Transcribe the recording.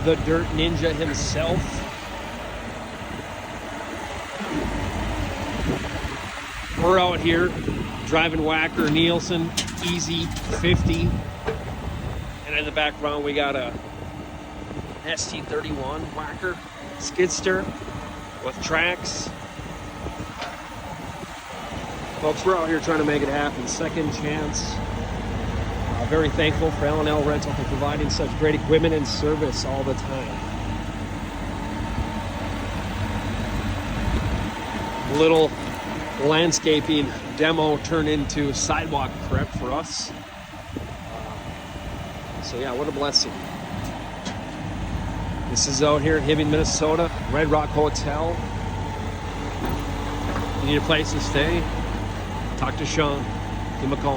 the Dirt Ninja himself. We're out here driving Wacker Nielsen Easy 50. And in the background, we got a ST31 Wacker Skidster with tracks. Folks, we're out here trying to make it happen. Second chance. Very thankful for L&L Rental for providing such great equipment and service all the time. Little landscaping demo turned into sidewalk prep for us. So yeah, what a blessing. This is out here in Hibbing, Minnesota, Red Rock Hotel. You need a place to stay? Talk to Sean. Give him a call.